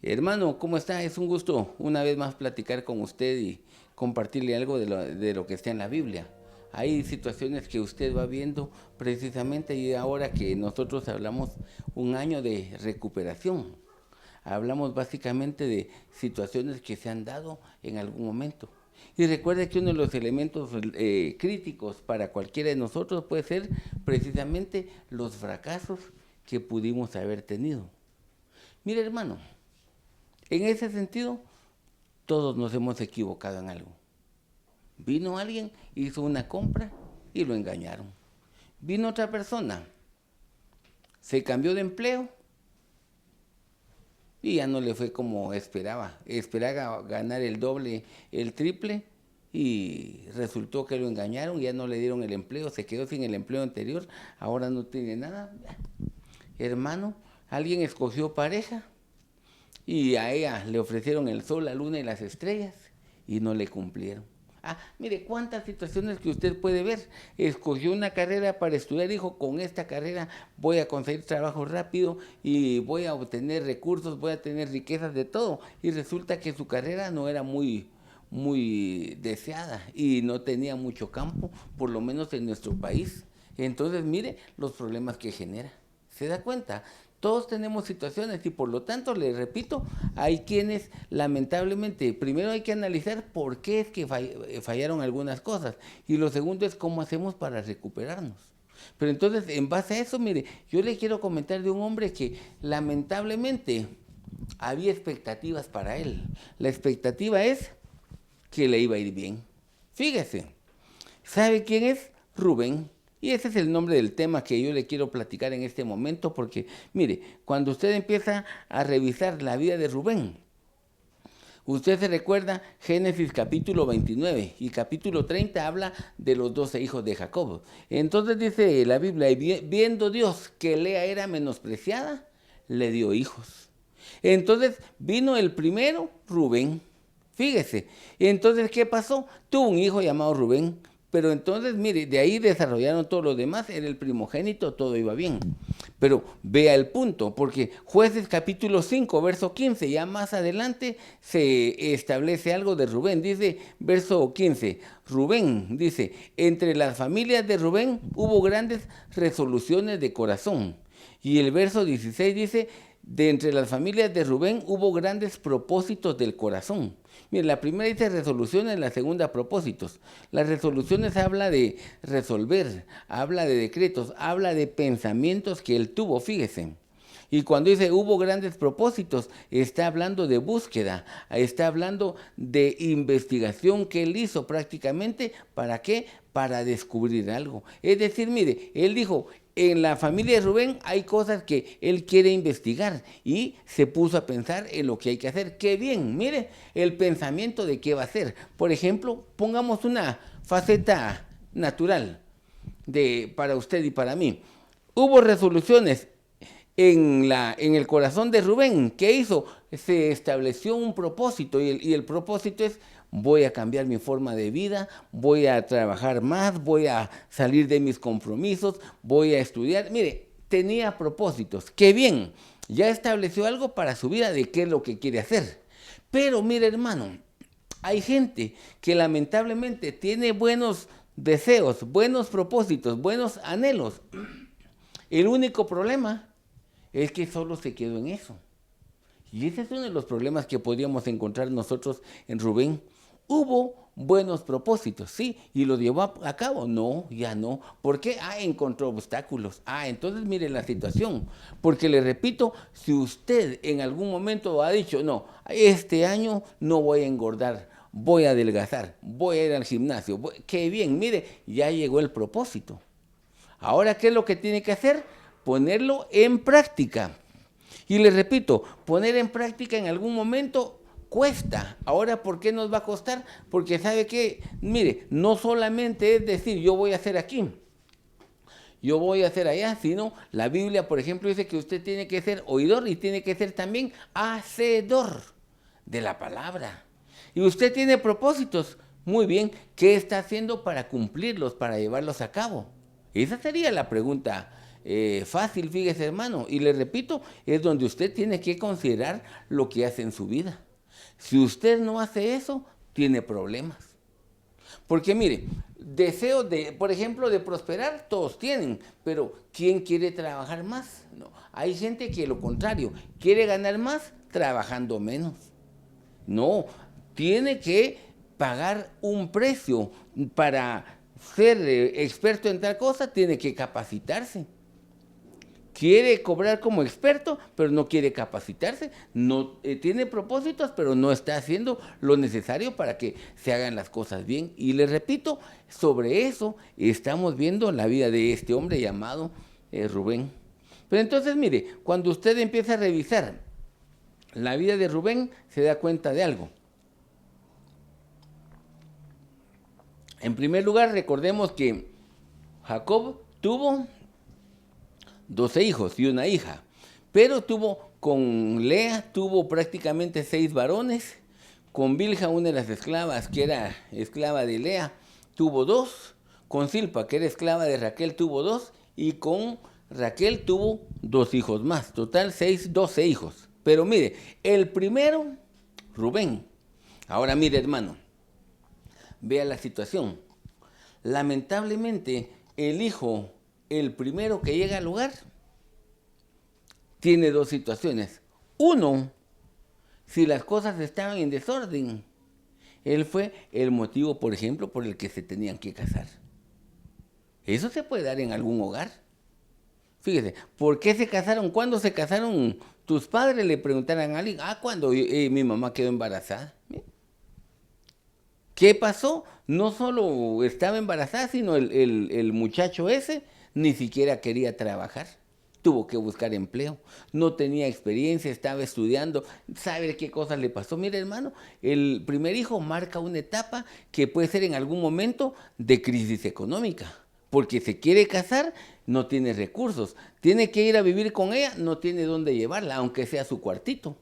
Hermano, ¿cómo está? Es un gusto una vez más platicar con usted y compartirle algo de lo que está en la Biblia. Hay situaciones que usted va viendo precisamente y ahora que nosotros hablamos un año de recuperación. Hablamos básicamente de situaciones que se han dado en algún momento. Y recuerde que uno de los elementos críticos para cualquiera de nosotros puede ser precisamente los fracasos que pudimos haber tenido. Mire, hermano, en ese sentido, todos nos hemos equivocado en algo. Vino alguien, hizo una compra y lo engañaron. Vino otra persona, se cambió de empleo y ya no le fue como esperaba. Esperaba ganar el doble, el triple y resultó que lo engañaron, ya no le dieron el empleo, se quedó sin el empleo anterior, ahora no tiene nada. Hermano, alguien escogió pareja y a ella le ofrecieron el sol, la luna y las estrellas y no le cumplieron. Mire, cuántas situaciones que usted puede ver. Escogió una carrera para estudiar, dijo, con esta carrera voy a conseguir trabajo rápido y voy a obtener recursos, voy a tener riquezas de todo. Y resulta que su carrera no era muy deseada y no tenía mucho campo, por lo menos en nuestro país. Entonces, mire los problemas que genera. ¿Se da cuenta? Todos tenemos situaciones y por lo tanto, le repito, hay quienes lamentablemente, primero hay que analizar por qué es que fallaron algunas cosas y lo segundo es cómo hacemos para recuperarnos. Pero entonces, en base a eso, mire, yo le quiero comentar de un hombre que lamentablemente había expectativas para él. La expectativa es que le iba a ir bien. Fíjese, ¿sabe quién es? Rubén. Y ese es el nombre del tema que yo le quiero platicar en este momento, porque mire, cuando usted empieza a revisar la vida de Rubén, usted se recuerda Génesis capítulo 29 y capítulo 30 habla de los 12 hijos de Jacob. Entonces dice la Biblia, viendo Dios que Lea era menospreciada, le dio hijos. Entonces vino el primero, Rubén. Fíjese, entonces ¿qué pasó? Tuvo un hijo llamado Rubén. Pero entonces, mire, de ahí desarrollaron todos los demás, era el primogénito, todo iba bien. Pero vea el punto, porque Jueces capítulo 5, verso 15, ya más adelante se establece algo de Rubén. Dice, verso 15, Rubén, dice, entre las familias de Rubén hubo grandes resoluciones de corazón. Y el verso 16 dice, de entre las familias de Rubén hubo grandes propósitos del corazón. Mire, la primera dice resoluciones, la segunda propósitos. Las resoluciones habla de resolver, habla de decretos, habla de pensamientos que él tuvo, fíjese. Y cuando dice hubo grandes propósitos, está hablando de búsqueda, está hablando de investigación que él hizo prácticamente. ¿Para qué? Para descubrir algo. Es decir, mire, él dijo, en la familia de Rubén hay cosas que él quiere investigar y se puso a pensar en lo que hay que hacer. ¡Qué bien! Mire, el pensamiento de qué va a hacer. Por ejemplo, pongamos una faceta natural para usted y para mí. Hubo resoluciones en el corazón de Rubén. ¿Qué hizo? Se estableció un propósito y el propósito es: voy a cambiar mi forma de vida, voy a trabajar más, voy a salir de mis compromisos, voy a estudiar. Mire, tenía propósitos. ¡Qué bien! Ya estableció algo para su vida de qué es lo que quiere hacer. Pero mire, hermano, hay gente que lamentablemente tiene buenos deseos, buenos propósitos, buenos anhelos. El único problema es que solo se quedó en eso. Y ese es uno de los problemas que podríamos encontrar nosotros en Rubén. Hubo buenos propósitos, sí, y lo llevó a cabo. No, ya no. ¿Por qué? Encontró obstáculos. Entonces mire la situación. Porque le repito, si usted en algún momento ha dicho, no, este año no voy a engordar, voy a adelgazar, voy a ir al gimnasio, qué bien, mire, ya llegó el propósito. Ahora, ¿qué es lo que tiene que hacer? Ponerlo en práctica. Y les repito, poner en práctica en algún momento cuesta. Ahora, ¿por qué nos va a costar? Porque sabe que, mire, no solamente es decir, yo voy a hacer aquí, yo voy a hacer allá, sino la Biblia, por ejemplo, dice que usted tiene que ser oidor y tiene que ser también hacedor de la palabra. Y usted tiene propósitos. Muy bien, ¿qué está haciendo para cumplirlos, para llevarlos a cabo? Esa sería la pregunta fácil, fíjese hermano. Y le repito, es donde usted tiene que considerar lo que hace en su vida. Si usted no hace eso, tiene problemas. Porque mire, deseos por ejemplo, de prosperar, todos tienen, pero ¿quién quiere trabajar más? No. Hay gente que lo contrario, quiere ganar más trabajando menos. No, tiene que pagar un precio para ser experto en tal cosa, tiene que capacitarse. Quiere cobrar como experto, pero no quiere capacitarse, no tiene propósitos, pero no está haciendo lo necesario para que se hagan las cosas bien. Y les repito, sobre eso estamos viendo la vida de este hombre llamado Rubén. Pero entonces, mire, cuando usted empieza a revisar la vida de Rubén, se da cuenta de algo. En primer lugar, recordemos que Jacob tuvo 12 hijos y una hija, pero con Lea tuvo prácticamente 6 varones, con Bilha, una de las esclavas que era esclava de Lea, tuvo 2, con Silpa, que era esclava de Raquel, tuvo 2, y con Raquel tuvo 2 hijos más, total 12 hijos. Pero mire, el primero, Rubén. Ahora mire hermano, vea la situación. Lamentablemente, el primero que llega al lugar, tiene 2 situaciones. Uno, si las cosas estaban en desorden, él fue el motivo, por ejemplo, por el que se tenían que casar. Eso se puede dar en algún hogar. Fíjese, ¿por qué se casaron? ¿Cuándo se casaron tus padres? Le preguntaran a alguien, cuando mi mamá quedó embarazada. ¿Qué pasó? No solo estaba embarazada, sino el muchacho ese ni siquiera quería trabajar. Tuvo que buscar empleo. No tenía experiencia, estaba estudiando. ¿Sabe qué cosas le pasó? Mire, hermano, el primer hijo marca una etapa que puede ser en algún momento de crisis económica. Porque se quiere casar, no tiene recursos. Tiene que ir a vivir con ella, no tiene dónde llevarla, aunque sea su cuartito.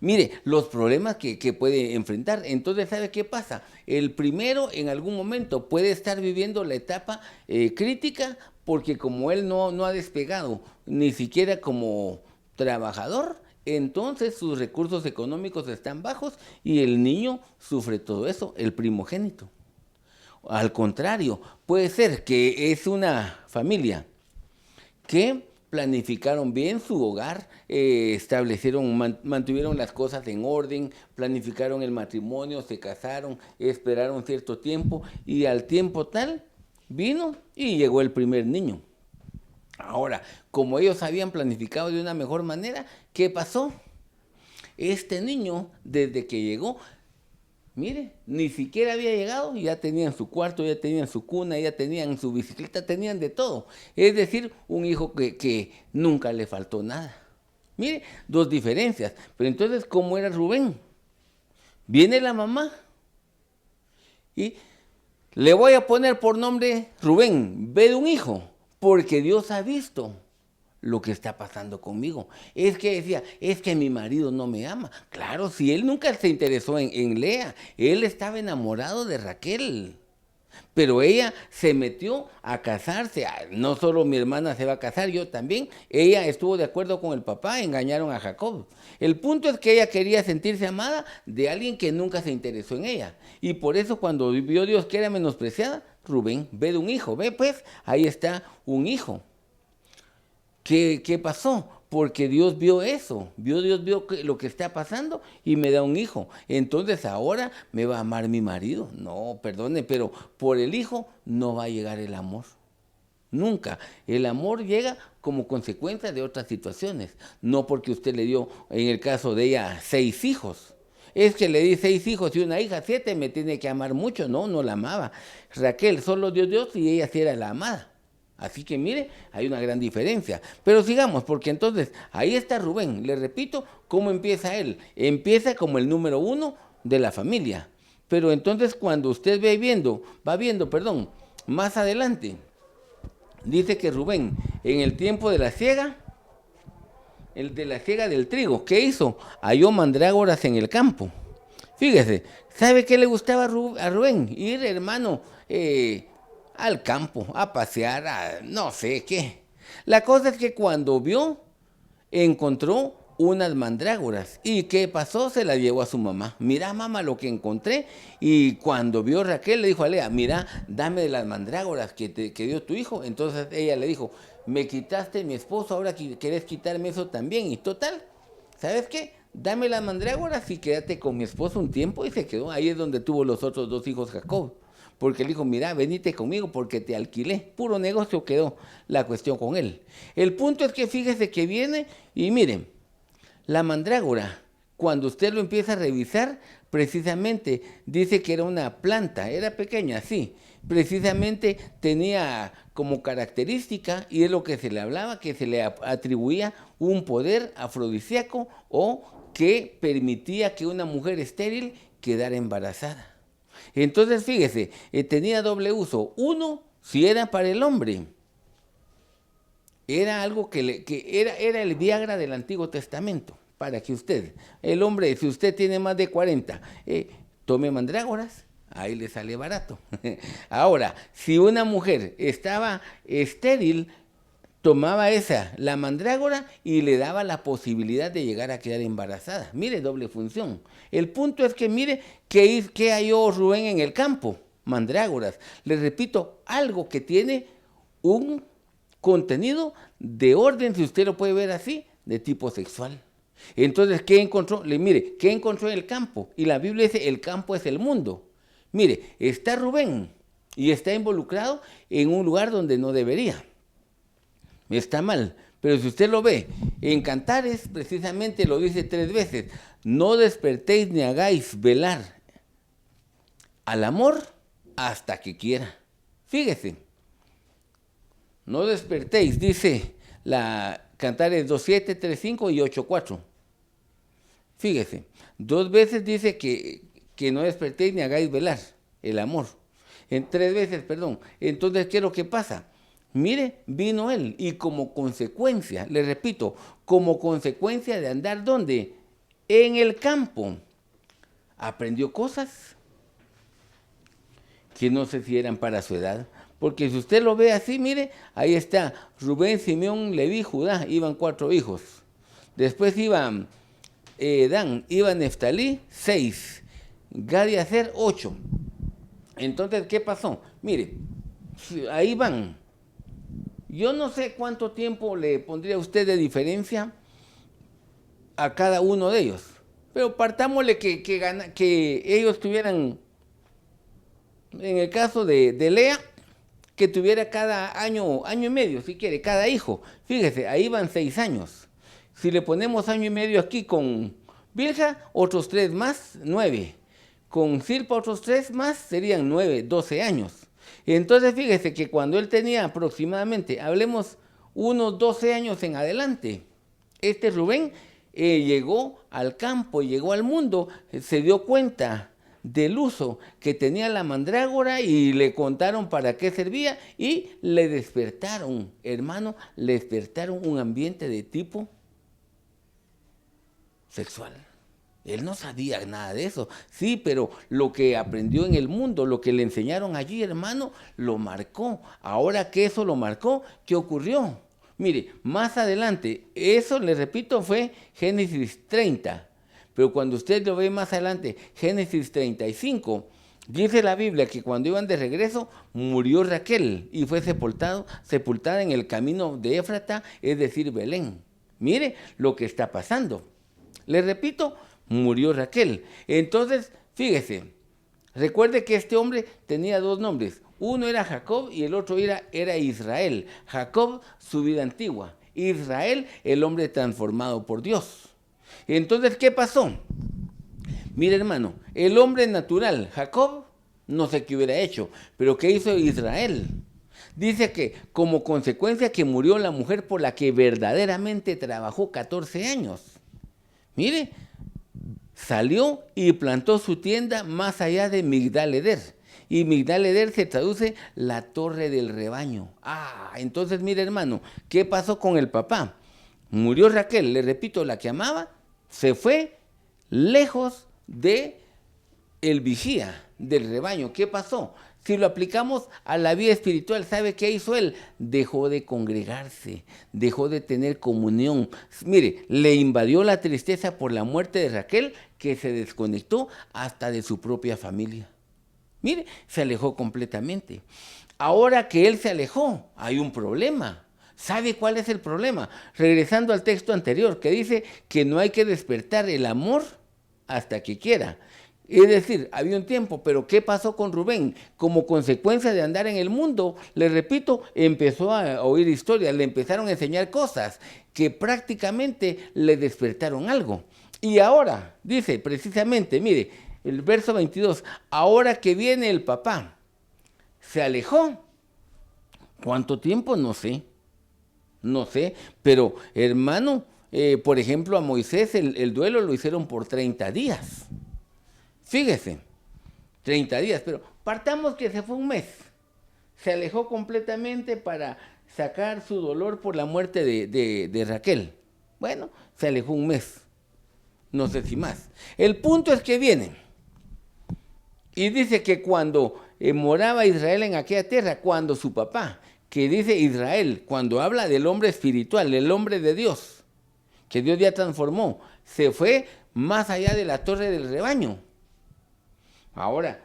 Mire, los problemas que puede enfrentar. Entonces, ¿sabe qué pasa? El primero en algún momento puede estar viviendo la etapa crítica porque como él no ha despegado ni siquiera como trabajador, entonces sus recursos económicos están bajos y el niño sufre todo eso, el primogénito. Al contrario, puede ser que es una familia que planificaron bien su hogar, mantuvieron las cosas en orden, planificaron el matrimonio, se casaron, esperaron cierto tiempo y al tiempo tal vino y llegó el primer niño. Ahora, como ellos habían planificado de una mejor manera, ¿qué pasó? Este niño, desde que llegó, mire, ni siquiera había llegado, ya tenían su cuarto, ya tenían su cuna, ya tenían su bicicleta, tenían de todo. Es decir, un hijo que nunca le faltó nada. Mire, 2 diferencias. Pero entonces, ¿cómo era Rubén? Viene la mamá y le voy a poner por nombre Rubén, ve de un hijo, porque Dios ha visto lo que está pasando conmigo. Es que decía, es que mi marido no me ama. Claro, si él nunca se interesó en Lea, él estaba enamorado de Raquel. Pero ella se metió a casarse. No solo mi hermana se va a casar, yo también. Ella estuvo de acuerdo con el papá, engañaron a Jacob. El punto es que ella quería sentirse amada de alguien que nunca se interesó en ella. Y por eso cuando vio Dios que era menospreciada, Rubén, ve de un hijo. Ve pues, ahí está un hijo. ¿Qué pasó? Porque Dios vio eso, Dios vio lo que está pasando y me da un hijo. Entonces ahora me va a amar mi marido. No, perdone, pero por el hijo no va a llegar el amor. Nunca. El amor llega como consecuencia de otras situaciones. No porque usted le dio, en el caso de ella, 6 hijos. Es que le di 6 hijos y una hija, 7, me tiene que amar mucho. No la amaba. Raquel solo dio Dios y ella sí era la amada. Así que mire, hay una gran diferencia. Pero sigamos, porque entonces ahí está Rubén. Le repito, ¿cómo empieza él? Empieza como el número 1 de la familia. Pero entonces cuando usted va viendo, más adelante, dice que Rubén, en el tiempo de la siega, del trigo, ¿qué hizo? Halló mandrágoras en el campo. Fíjese, ¿sabe qué le gustaba a Rubén? Ir, hermano, al campo, a pasear, a no sé qué. La cosa es que cuando vio, encontró unas mandrágoras. ¿Y qué pasó? Se las llevó a su mamá. Mira, mamá, lo que encontré. Y cuando vio Raquel, le dijo a Lea, mira, dame de las mandrágoras que dio tu hijo. Entonces ella le dijo, me quitaste mi esposo, ahora querés quitarme eso también. Y total, ¿sabes qué? Dame las mandrágoras y quédate con mi esposo un tiempo. Y se quedó. Ahí es donde tuvo los otros 2 hijos Jacob. Porque le dijo, mira, venite conmigo porque te alquilé. Puro negocio quedó la cuestión con él. El punto es que fíjese que viene y miren, la mandrágora, cuando usted lo empieza a revisar, precisamente dice que era una planta, era pequeña, sí. Precisamente tenía como característica, y es lo que se le hablaba, que se le atribuía un poder afrodisíaco o que permitía que una mujer estéril quedara embarazada. Entonces, fíjese, tenía doble uso. Uno, si era para el hombre, era algo que era el Viagra del Antiguo Testamento, para que usted, el hombre, si usted tiene más de 40, tome mandrágoras, ahí le sale barato. Ahora, si una mujer estaba estéril, tomaba la mandrágora y le daba la posibilidad de llegar a quedar embarazada. Mire, doble función. El punto es que mire qué halló Rubén en el campo, mandrágoras. Les repito, algo que tiene un contenido de orden, si usted lo puede ver así, de tipo sexual. Entonces, ¿qué encontró? Mire, ¿qué encontró en el campo? Y la Biblia dice, el campo es el mundo. Mire, está Rubén y está involucrado en un lugar donde no debería. Está mal, pero si usted lo ve, en Cantares precisamente lo dice 3 veces, no despertéis ni hagáis velar al amor hasta que quiera. Fíjese, no despertéis, dice la Cantares 2.7, 3.5 y 8.4. Fíjese, 2 veces dice que no despertéis ni hagáis velar el amor. 3 veces, perdón. Entonces, ¿qué es lo que pasa? Mire, vino él y como consecuencia, le repito, como consecuencia de andar ¿dónde? En el campo, aprendió cosas que no sé si eran para su edad. Porque si usted lo ve así, mire, ahí está Rubén, Simeón, Leví, Judá, iban 4 hijos. Después iban Dan, iba Neftalí, 6. Gad y Aser, 8. Entonces, ¿qué pasó? Mire, ahí van. Yo no sé cuánto tiempo le pondría usted de diferencia a cada uno de ellos. Pero partámosle que ellos tuvieran, en el caso de Lea, que tuviera cada año y medio, si quiere, cada hijo. Fíjese, ahí van 6 años. Si le ponemos año y medio aquí con Bilha, otros 3 más, 9. Con Silpa, otros 3 más, serían 9, 12 años. Entonces, fíjese que cuando él tenía aproximadamente, hablemos, unos 12 años en adelante, este Rubén llegó al campo, llegó al mundo, se dio cuenta del uso que tenía la mandrágora y le contaron para qué servía y le despertaron, hermano, le despertaron un ambiente de tipo sexual. Él no sabía nada de eso, sí, pero lo que aprendió en el mundo, lo que le enseñaron allí, hermano, lo marcó. Ahora que eso lo marcó, ¿qué ocurrió? Mire, más adelante, eso, le repito, fue Génesis 30. Pero cuando usted lo ve más adelante, Génesis 35, dice la Biblia que cuando iban de regreso, murió Raquel y fue sepultada en el camino de Éfrata, es decir, Belén. Mire lo que está pasando. Le repito, murió Raquel. Entonces, fíjese, recuerde que este hombre tenía 2 nombres. Uno era Jacob y el otro era Israel. Jacob, su vida antigua. Israel, el hombre transformado por Dios. Entonces, ¿qué pasó? Mire, hermano, el hombre natural, Jacob, no sé qué hubiera hecho, pero ¿qué hizo Israel? Dice que como consecuencia que murió la mujer por la que verdaderamente trabajó 14 años. Mire, salió y plantó su tienda más allá de Migdal Eder. Y Migdal Eder se traduce la torre del rebaño. Entonces mire, hermano, ¿qué pasó con el papá? Murió Raquel, le repito, la que amaba, se fue lejos de el vigía del rebaño. ¿Qué pasó? Si lo aplicamos a la vida espiritual, ¿sabe qué hizo él? Dejó de congregarse, dejó de tener comunión. Mire, le invadió la tristeza por la muerte de Raquel, que se desconectó hasta de su propia familia. Mire, se alejó completamente. Ahora que él se alejó, hay un problema. ¿Sabe cuál es el problema? Regresando al texto anterior, que dice que no hay que despertar el amor hasta que quiera. Es decir, había un tiempo, pero ¿qué pasó con Rubén? Como consecuencia de andar en el mundo, le repito, empezó a oír historias, le empezaron a enseñar cosas que prácticamente le despertaron algo. Y ahora, dice precisamente, mire, el verso 22, ahora que viene el papá, se alejó. ¿Cuánto tiempo? No sé, pero hermano, por ejemplo, a Moisés el duelo lo hicieron por 30 días. Fíjese, 30 días, pero partamos que se fue un mes. Se alejó completamente para sacar su dolor por la muerte de Raquel. Bueno, se alejó un mes, no sé si más. El punto es que viene y dice que cuando moraba Israel en aquella tierra, cuando su papá, que dice Israel, cuando habla del hombre espiritual, del hombre de Dios, que Dios ya transformó, se fue más allá de la torre del rebaño. Ahora,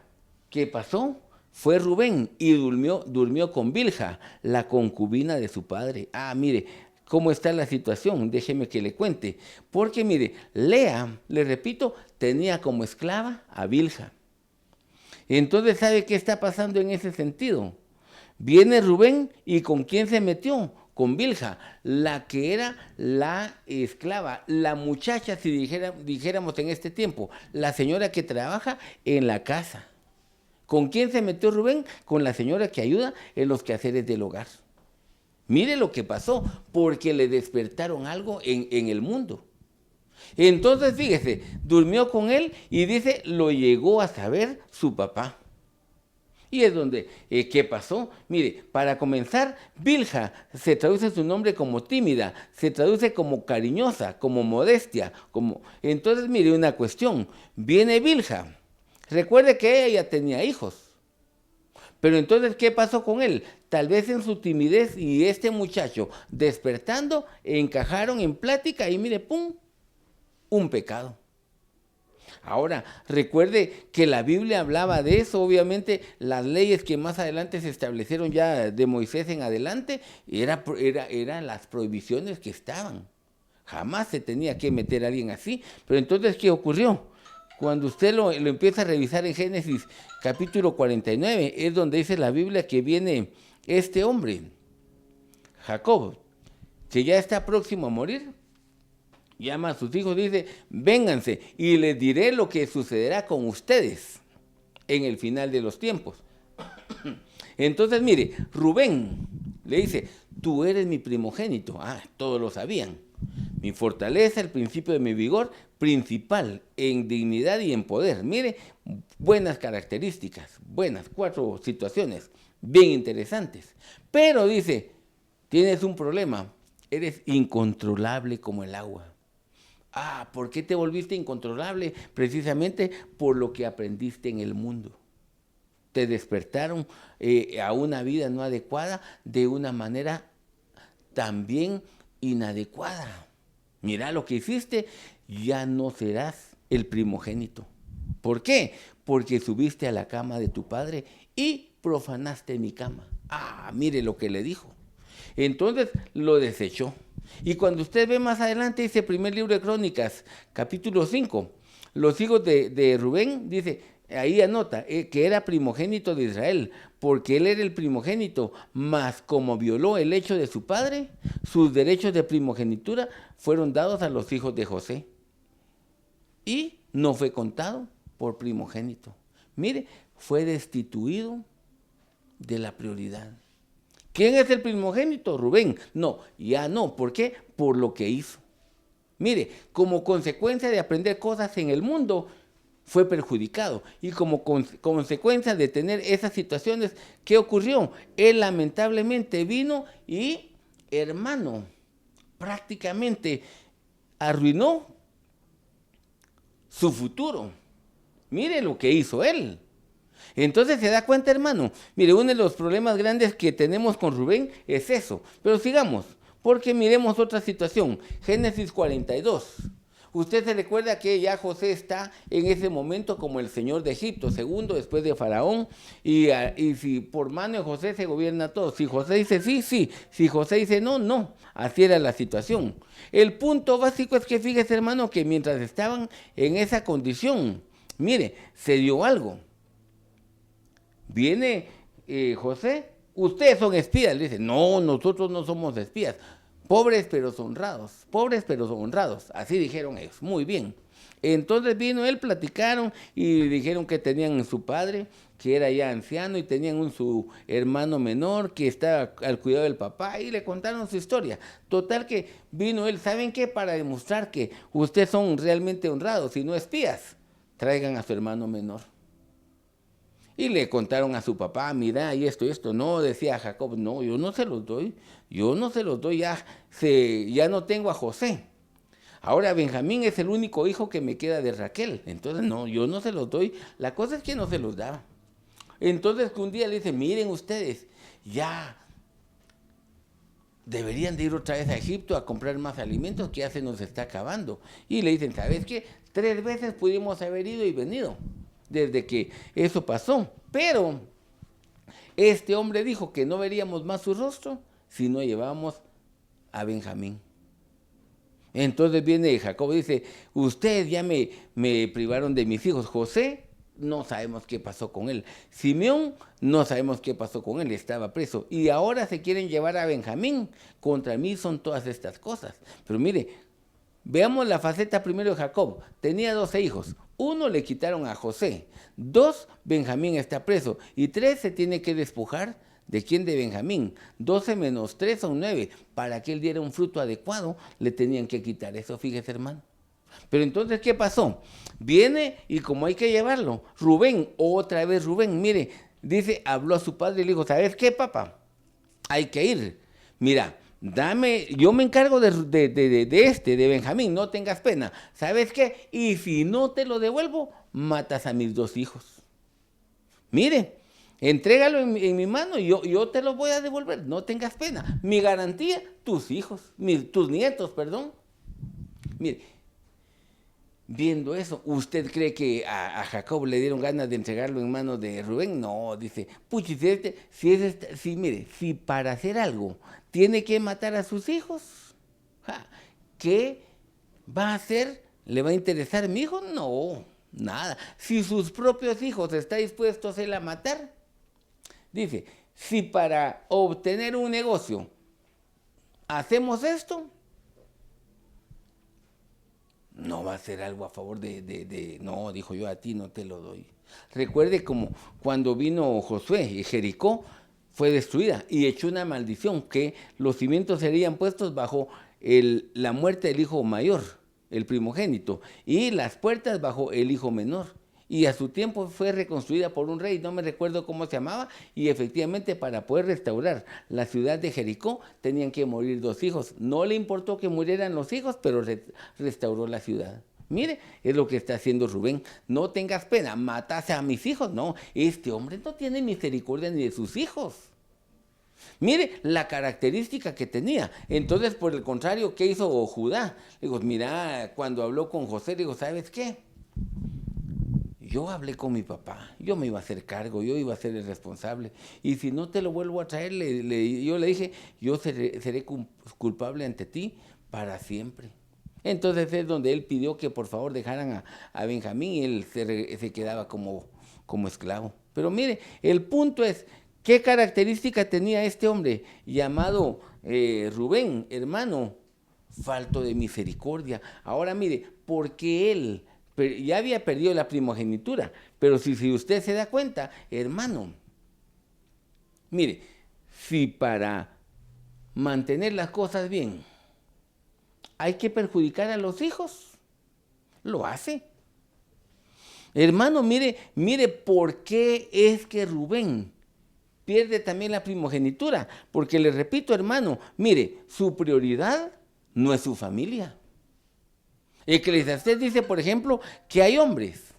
¿qué pasó? Fue Rubén y durmió con Bilha, la concubina de su padre. Ah, mire, ¿cómo está la situación? Déjeme que le cuente. Porque mire, Lea, le repito, tenía como esclava a Bilha. Entonces, ¿sabe qué está pasando en ese sentido? Viene Rubén y ¿con quién se metió? Con Bilha, la que era la esclava, la muchacha, si dijéramos en este tiempo, la señora que trabaja en la casa. ¿Con quién se metió Rubén? Con la señora que ayuda en los quehaceres del hogar. Mire lo que pasó, porque le despertaron algo en el mundo. Entonces, fíjese, durmió con él y dice, lo llegó a saber su papá. Y es donde, ¿qué pasó? Mire, para comenzar, Bilha se traduce su nombre como tímida, se traduce como cariñosa, como modestia, como... Entonces, mire, una cuestión, viene Bilha, recuerde que ella tenía hijos, pero entonces, ¿qué pasó con él? Tal vez en su timidez y este muchacho despertando, encajaron en plática y mire, ¡pum!, un pecado. Ahora, recuerde que la Biblia hablaba de eso, obviamente las leyes que más adelante se establecieron ya de Moisés en adelante, eran las prohibiciones que estaban. Jamás se tenía que meter a alguien así. Pero entonces, ¿qué ocurrió? Cuando usted lo empieza a revisar en Génesis capítulo 49, es donde dice la Biblia que viene este hombre, Jacob, que ya está próximo a morir. Llama a sus hijos, dice, vénganse y les diré lo que sucederá con ustedes en el final de los tiempos. Entonces, mire, Rubén le dice, tú eres mi primogénito. Ah, todos lo sabían. Mi fortaleza, el principio de mi vigor, principal en dignidad y en poder. Mire, buenas características, buenas, 4 situaciones bien interesantes. Pero dice, tienes un problema, eres incontrolable como el agua. Ah, ¿por qué te volviste incontrolable? Precisamente por lo que aprendiste en el mundo. Te despertaron a una vida no adecuada de una manera también inadecuada. Mira lo que hiciste, ya no serás el primogénito. ¿Por qué? Porque subiste a la cama de tu padre y profanaste mi cama. Ah, mire lo que le dijo. Entonces lo desechó. Y cuando usted ve más adelante, dice primer libro de Crónicas, capítulo 5, los hijos de Rubén, dice, ahí anota, que era primogénito de Israel, porque él era el primogénito, mas como violó el hecho de su padre, sus derechos de primogenitura fueron dados a los hijos de José. Y no fue contado por primogénito. Mire, fue destituido de la prioridad. ¿Quién es el primogénito? Rubén. No, ya no. ¿Por qué? Por lo que hizo. Mire, como consecuencia de aprender cosas en el mundo, fue perjudicado. Y como consecuencia de tener esas situaciones, ¿qué ocurrió? Él lamentablemente vino y, hermano, prácticamente arruinó su futuro. Mire lo que hizo él. Entonces se da cuenta, hermano. Mire, uno de los problemas grandes que tenemos con Rubén es eso. Pero sigamos, porque miremos otra situación. Génesis 42. Usted se recuerda que ya José está en ese momento como el señor de Egipto, segundo después de Faraón, y si por mano de José se gobierna todo. Si José dice sí, sí. Si José dice no, no. Así era la situación. El punto básico es que fíjese, hermano, que mientras estaban en esa condición, mire, se dio algo. Viene José, ustedes son espías. Le dice, no, nosotros no somos espías. Pobres pero honrados, pobres pero honrados. Así dijeron ellos, muy bien. Entonces vino él, platicaron y dijeron que tenían su padre, que era ya anciano, y tenían su hermano menor que estaba al cuidado del papá, y le contaron su historia. Total que vino él, ¿saben qué? Para demostrar que ustedes son realmente honrados y no espías, traigan a su hermano menor. Y le contaron a su papá, mira, y esto, no, decía Jacob, no, yo no se los doy, ya no tengo a José. Ahora Benjamín es el único hijo que me queda de Raquel, entonces no, yo no se los doy, la cosa es que no se los daba. Entonces que un día le dice, miren ustedes, ya deberían de ir otra vez a Egipto a comprar más alimentos, que ya se nos está acabando. Y le dicen, ¿sabes qué? 3 veces pudimos haber ido y venido desde que eso pasó, pero este hombre dijo que no veríamos más su rostro si no llevábamos a Benjamín. Entonces viene Jacob y dice, ustedes ya me privaron de mis hijos. José, no sabemos qué pasó con él. Simeón, no sabemos qué pasó con él, estaba preso. Y ahora se quieren llevar a Benjamín. Contra mí son todas estas cosas. Pero mire, veamos la faceta primero de Jacob. Tenía 12 hijos. 1 le quitaron a José. 2, Benjamín está preso. Y 3 se tiene que despojar. ¿De quién? De Benjamín. 12 menos 3 son 9. Para que él diera un fruto adecuado, le tenían que quitar eso, fíjese, hermano. Pero entonces, ¿qué pasó? Viene y como hay que llevarlo, Rubén, otra vez Rubén, mire, dice, habló a su padre y le dijo, ¿sabes qué, papá? Hay que ir. Mira, yo me encargo de Benjamín, no tengas pena. ¿Sabes qué? Y si no te lo devuelvo, matas a mis 2 hijos. Mire, entrégalo en mi mano y yo te lo voy a devolver, no tengas pena. Mi garantía, tus hijos, tus nietos, perdón. Mire, viendo eso, ¿usted cree que a Jacob le dieron ganas de entregarlo en manos de Rubén? No, dice, puchi, mire, si para hacer algo tiene que matar a sus hijos, ¿qué va a hacer? ¿Le va a interesar mi hijo? No, nada. Si sus propios hijos está dispuesto a hacerla matar, dice, si para obtener un negocio hacemos esto, no va a ser algo a favor no, dijo, yo a ti no te lo doy. Recuerde como cuando vino Josué y Jericó fue destruida y echó una maldición que los cimientos serían puestos bajo la muerte del hijo mayor, el primogénito, y las puertas bajo el hijo menor. Y a su tiempo fue reconstruida por un rey, no me recuerdo cómo se llamaba, y efectivamente para poder restaurar la ciudad de Jericó tenían que morir 2 hijos. No le importó que murieran los hijos, pero restauró la ciudad. Mire, es lo que está haciendo Rubén. No tengas pena, matase a mis hijos. No, este hombre no tiene misericordia ni de sus hijos. Mire la característica que tenía. Entonces, por el contrario, ¿qué hizo Judá? Digo, mira, cuando habló con José, digo, ¿sabes qué? Yo hablé con mi papá, yo me iba a hacer cargo, yo iba a ser el responsable. Y si no te lo vuelvo a traer, yo le dije, yo seré culpable ante ti para siempre. Entonces es donde él pidió que por favor dejaran a Benjamín y él se quedaba como esclavo. Pero mire, el punto es, ¿qué característica tenía este hombre llamado Rubén, hermano? Falto de misericordia. Ahora mire, porque él ya había perdido la primogenitura, pero si usted se da cuenta, hermano, mire, si para mantener las cosas bien hay que perjudicar a los hijos, lo hace. Hermano, mire por qué es que Rubén pierde también la primogenitura, porque le repito, hermano, mire, su prioridad no es su familia. Eclesiastés dice, por ejemplo, que hay hombres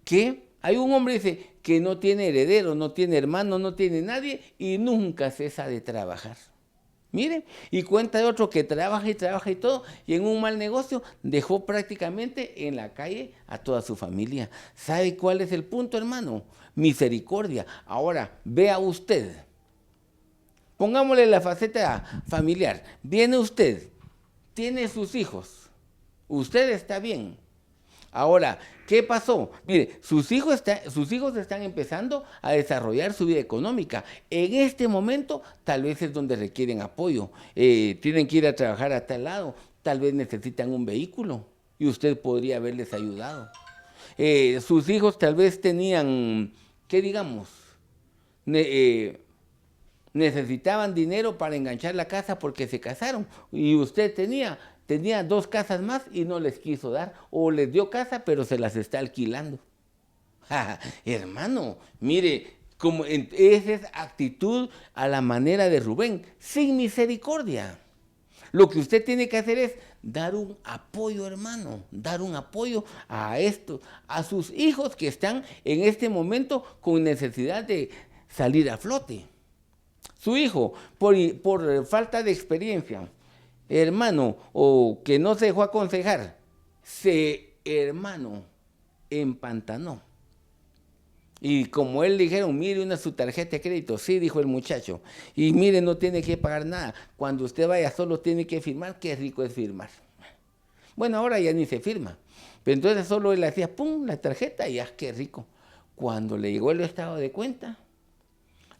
que Hay un hombre, dice, que no tiene heredero, no tiene hermano, no tiene nadie y nunca cesa de trabajar. Miren, y cuenta de otro que trabaja y todo, y en un mal negocio dejó prácticamente en la calle a toda su familia. ¿Sabe cuál es el punto, hermano? Misericordia. Ahora, vea usted, pongámosle la faceta familiar. Viene usted, tiene sus hijos, usted está bien. Ahora, ¿qué pasó? Mire, sus hijos están empezando a desarrollar su vida económica. En este momento, tal vez es donde requieren apoyo. Tienen que ir a trabajar a tal lado. Tal vez necesitan un vehículo y usted podría haberles ayudado. Sus hijos tal vez tenían, ¿qué digamos? Necesitaban dinero para enganchar la casa porque se casaron y usted tenía 2 casas más y no les quiso dar, o les dio casa pero se las está alquilando. Hermano, mire, esa es actitud a la manera de Rubén, sin misericordia. Lo que usted tiene que hacer es dar un apoyo, hermano, dar un apoyo a sus hijos que están en este momento con necesidad de salir a flote. Su hijo, por falta de experiencia, hermano, o que no se dejó aconsejar, hermano, empantanó. Y como él dijeron, mire su tarjeta de crédito, sí, dijo el muchacho, y mire, no tiene que pagar nada, cuando usted vaya solo tiene que firmar, qué rico es firmar. Bueno, ahora ya ni se firma, pero entonces solo él hacía, pum, la tarjeta y qué rico. Cuando le llegó el estado de cuenta,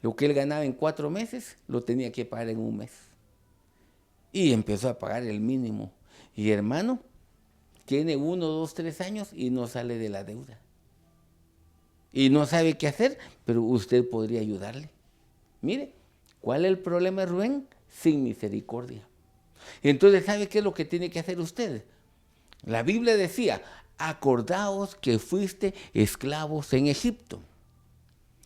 lo que él ganaba en 4 meses, lo tenía que pagar en 1 mes. Y empezó a pagar el mínimo. Y hermano, tiene 1, 2, 3 años y no sale de la deuda. Y no sabe qué hacer, pero usted podría ayudarle. Mire, ¿cuál es el problema de Rubén? Sin misericordia. Entonces, ¿sabe qué es lo que tiene que hacer usted? La Biblia decía, acordaos que fuiste esclavos en Egipto.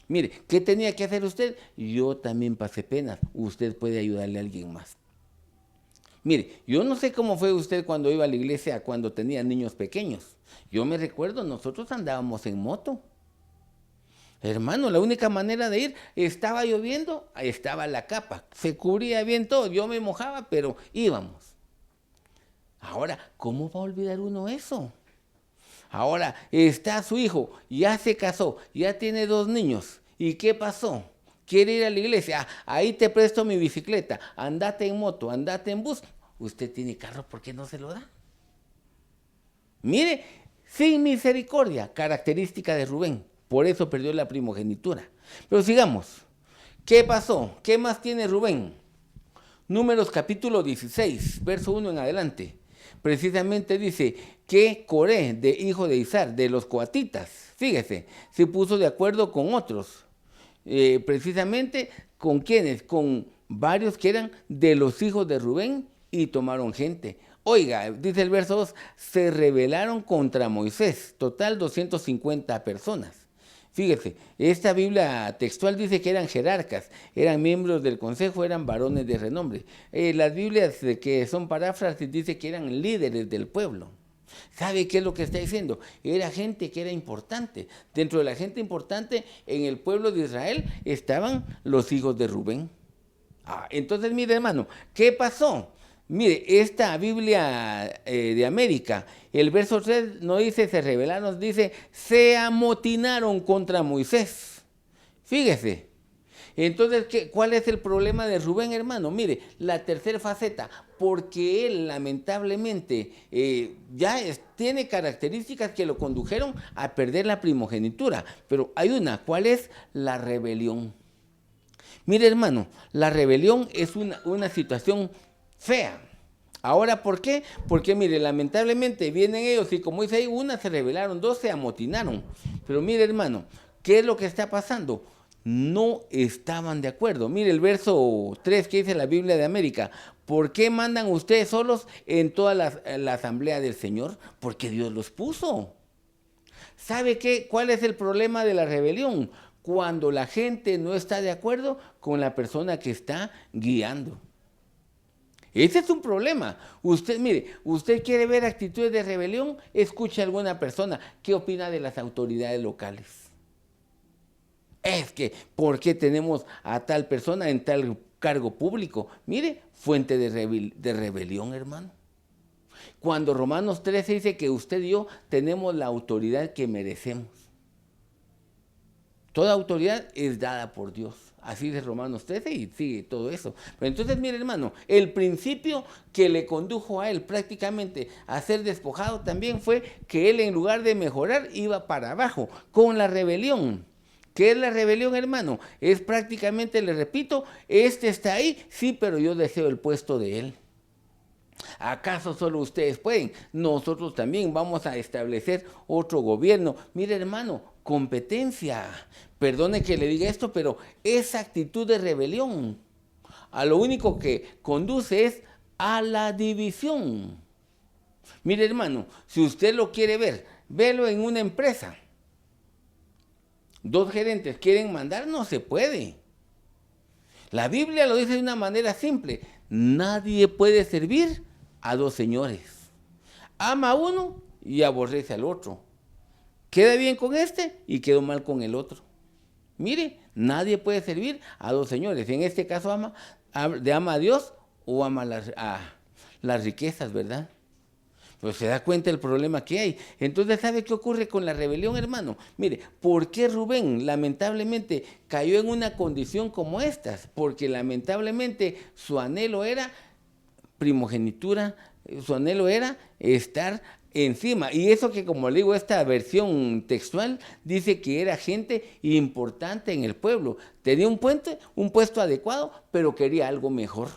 Mire, ¿qué tenía que hacer usted? Yo también pasé penas. Usted puede ayudarle a alguien más. Mire, yo no sé cómo fue usted cuando iba a la iglesia, cuando tenía niños pequeños. Yo me recuerdo, nosotros andábamos en moto. Hermano, la única manera de ir, estaba lloviendo, ahí estaba la capa, se cubría bien todo, yo me mojaba, pero íbamos. Ahora, ¿cómo va a olvidar uno eso? Ahora, está su hijo, ya se casó, ya tiene 2 niños. ¿Y qué pasó? Quiere ir a la iglesia, ahí te presto mi bicicleta, andate en moto, andate en bus. Usted tiene carro, ¿por qué no se lo da? Mire, sin misericordia, característica de Rubén. Por eso perdió la primogenitura. Pero sigamos. ¿Qué pasó? ¿Qué más tiene Rubén? Números capítulo 16, verso 1 en adelante. Precisamente dice que Coré, hijo de Izar, de los coatitas, fíjese, se puso de acuerdo con otros. Precisamente, ¿con quiénes? Con varios que eran de los hijos de Rubén y tomaron gente. Oiga, dice el verso 2, se rebelaron contra Moisés, total 250 personas. Fíjese, esta Biblia textual dice que eran jerarcas, eran miembros del consejo, eran varones de renombre. Las Biblias que son paráfrasis dice que eran líderes del pueblo. ¿Sabe qué es lo que está diciendo? Era gente que era importante. Dentro de la gente importante en el pueblo de Israel estaban los hijos de Rubén. Entonces, mire hermano, ¿qué pasó? Mire, esta Biblia de América, el verso 3 no dice se rebelaron, dice se amotinaron contra Moisés. Fíjese. Entonces, ¿cuál es el problema de Rubén, hermano? Mire, la tercera faceta, porque él lamentablemente tiene características que lo condujeron a perder la primogenitura. Pero hay una, ¿cuál es? La rebelión. Mire, hermano, la rebelión es una situación fea. Ahora, ¿por qué? Porque, mire, lamentablemente vienen ellos y como dice ahí, 1 se rebelaron, 2 se amotinaron. Pero mire, hermano, ¿qué es lo que está pasando? No estaban de acuerdo. Mire el verso 3 que dice la Biblia de América. ¿Por qué mandan ustedes solos en toda la asamblea del Señor? Porque Dios los puso. ¿Sabe qué? ¿Cuál es el problema de la rebelión? Cuando la gente no está de acuerdo con la persona que está guiando. Ese es un problema. Mire, usted quiere ver actitudes de rebelión, escuche a alguna persona. ¿Qué opina de las autoridades locales? Es que, ¿por qué tenemos a tal persona en tal cargo público? Mire, fuente de rebelión, hermano. Cuando Romanos 13 dice que usted y yo tenemos la autoridad que merecemos. Toda autoridad es dada por Dios. Así dice Romanos 13 y sigue todo eso. Pero entonces, mire, hermano, el principio que le condujo a él prácticamente a ser despojado también fue que él, en lugar de mejorar, iba para abajo con la rebelión. ¿Qué es la rebelión, hermano? Es prácticamente, le repito, este está ahí, sí, pero yo deseo el puesto de él. ¿Acaso solo ustedes pueden? Nosotros también vamos a establecer otro gobierno. Mire, hermano, competencia. Perdone que le diga esto, pero esa actitud de rebelión a lo único que conduce es a la división. Mire, hermano, si usted lo quiere ver, velo en una empresa. Dos gerentes quieren mandar, no se puede. La Biblia lo dice de una manera simple. Nadie puede servir a dos señores. Ama a uno y aborrece al otro. Queda bien con este y quedó mal con el otro. Mire, nadie puede servir a dos señores. En este caso ama a Dios o ama las riquezas, ¿verdad? Pues se da cuenta el problema que hay. Entonces, ¿sabe qué ocurre con la rebelión, hermano? Mire, ¿por qué Rubén lamentablemente cayó en una condición como estas? Porque lamentablemente su anhelo era primogenitura, su anhelo era estar encima. Y eso que, como le digo, esta versión textual dice que era gente importante en el pueblo. Tenía un puesto adecuado, pero quería algo mejor.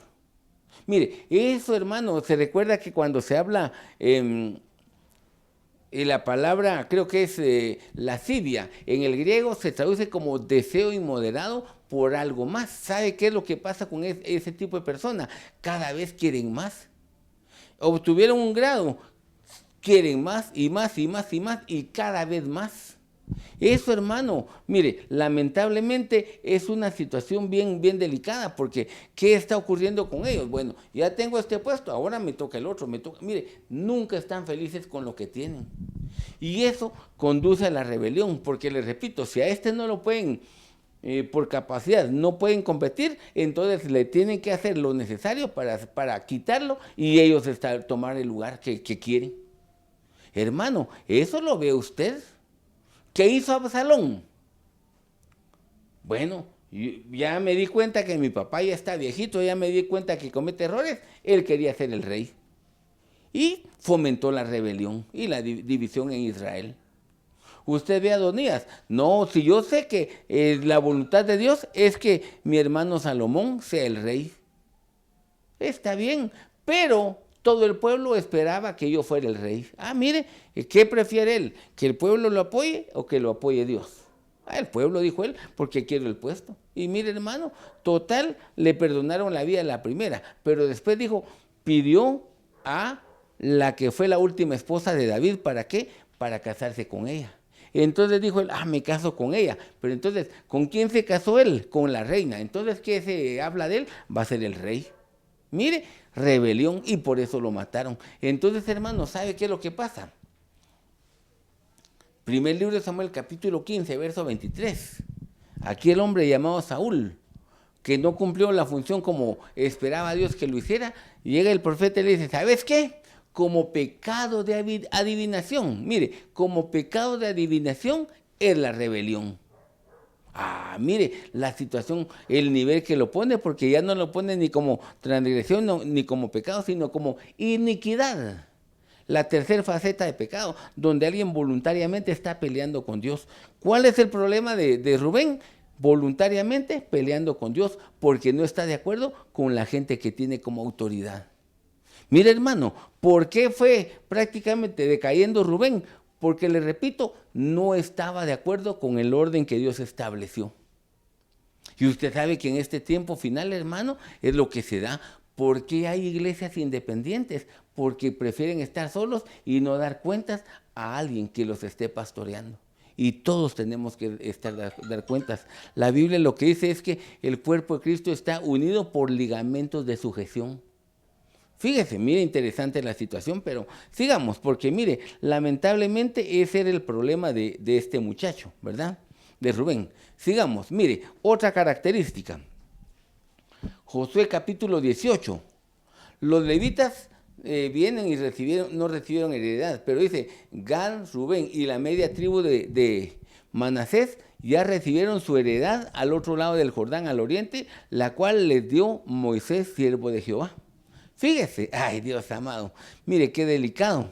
Mire, eso, hermano, se recuerda que cuando se habla la palabra, creo que es lascivia, en el griego se traduce como deseo inmoderado por algo más. ¿Sabe qué es lo que pasa con ese tipo de personas? Cada vez quieren más. Obtuvieron un grado, quieren más y más y más y más y cada vez más. Eso, hermano, mire, lamentablemente es una situación bien delicada, porque ¿qué está ocurriendo con ellos? Bueno, ya tengo este puesto, ahora me toca el otro, mire, nunca están felices con lo que tienen. Y eso conduce a la rebelión, porque les repito, si a este no lo pueden, por capacidad, no pueden competir, entonces le tienen que hacer lo necesario para quitarlo y ellos tomar el lugar que quieren. Hermano, ¿eso lo ve usted? ¿Qué hizo Absalón? Bueno, ya me di cuenta que mi papá ya está viejito, ya me di cuenta que comete errores, él quería ser el rey. Y fomentó la rebelión y la división en Israel. Usted ve a Adonías. No, si yo sé que la voluntad de Dios es que mi hermano Salomón sea el rey. Está bien, pero todo el pueblo esperaba que yo fuera el rey. Mire, ¿qué prefiere él? ¿Que el pueblo lo apoye o que lo apoye Dios? El pueblo, dijo él, porque quiero el puesto. Y mire, hermano, total, le perdonaron la vida a la primera, pero después pidió a la que fue la última esposa de David, ¿para qué? Para casarse con ella. Entonces dijo él, me caso con ella. Pero entonces, ¿con quién se casó él? Con la reina. Entonces, ¿qué se habla de él? Va a ser el rey. Mire, rebelión, y por eso lo mataron. Entonces, hermano, ¿sabe qué es lo que pasa? Primer libro de Samuel, capítulo 15, verso 23. Aquí el hombre llamado Saúl, que no cumplió la función como esperaba Dios que lo hiciera, llega el profeta y le dice, ¿sabes qué? Como pecado de adivinación, mire, como pecado de adivinación es la rebelión. Mire la situación, el nivel que lo pone, porque ya no lo pone ni como transgresión, ni como pecado, sino como iniquidad. La tercera faceta de pecado, donde alguien voluntariamente está peleando con Dios. ¿Cuál es el problema de Rubén? Voluntariamente peleando con Dios, porque no está de acuerdo con la gente que tiene como autoridad. Mire, hermano, ¿por qué fue prácticamente decayendo Rubén? Porque, le repito, no estaba de acuerdo con el orden que Dios estableció. Y usted sabe que en este tiempo final, hermano, es lo que se da. ¿Por qué hay iglesias independientes? Porque prefieren estar solos y no dar cuentas a alguien que los esté pastoreando. Y todos tenemos que dar cuentas. La Biblia lo que dice es que el cuerpo de Cristo está unido por ligamentos de sujeción. Fíjese, mire, interesante la situación, pero sigamos, porque mire, lamentablemente ese era el problema de este muchacho, ¿verdad? de Rubén. Sigamos, mire, otra característica. Josué capítulo 18. Los levitas vienen y no recibieron heredad, pero dice, Gad, Rubén y la media tribu de Manasés ya recibieron su heredad al otro lado del Jordán, al oriente, la cual les dio Moisés, siervo de Jehová. Fíjese, ay Dios amado, mire qué delicado,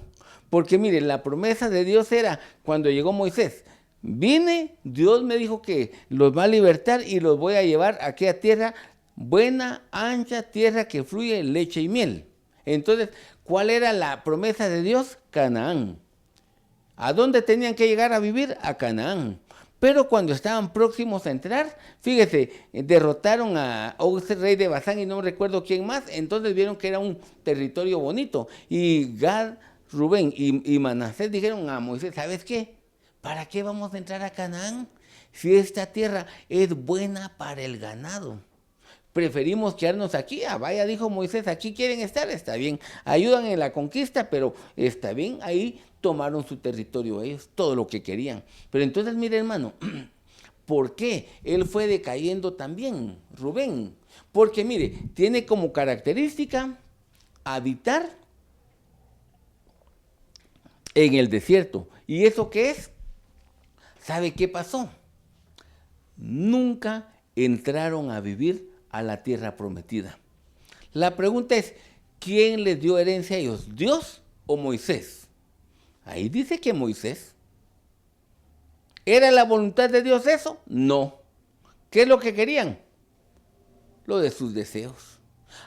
porque mire, la promesa de Dios era cuando llegó Moisés, vine, Dios me dijo que los va a libertar y los voy a llevar a aquella tierra buena, ancha, tierra que fluye leche y miel. Entonces, ¿cuál era la promesa de Dios? Canaán. ¿A dónde tenían que llegar a vivir? A Canaán. Pero cuando estaban próximos a entrar, fíjese, derrotaron a Og, rey de Basán, y no recuerdo quién más, entonces vieron que era un territorio bonito. Y Gad, Rubén y Manasés dijeron a Moisés, ¿sabes qué? ¿Para qué vamos a entrar a Canaán si esta tierra es buena para el ganado? Preferimos quedarnos aquí. Vaya, dijo Moisés, aquí quieren estar, está bien. Ayudan en la conquista, pero está bien, ahí tomaron su territorio ellos, todo lo que querían. Pero entonces, mire hermano, ¿por qué él fue decayendo también, Rubén? Porque mire, tiene como característica habitar en el desierto. ¿Y eso qué es? ¿Sabe qué pasó? Nunca entraron a vivir a la tierra prometida. La pregunta es, ¿quién les dio herencia a ellos? ¿Dios o Moisés? Ahí dice que Moisés. ¿Era la voluntad de Dios eso? No. ¿Qué es lo que querían? Lo de sus deseos.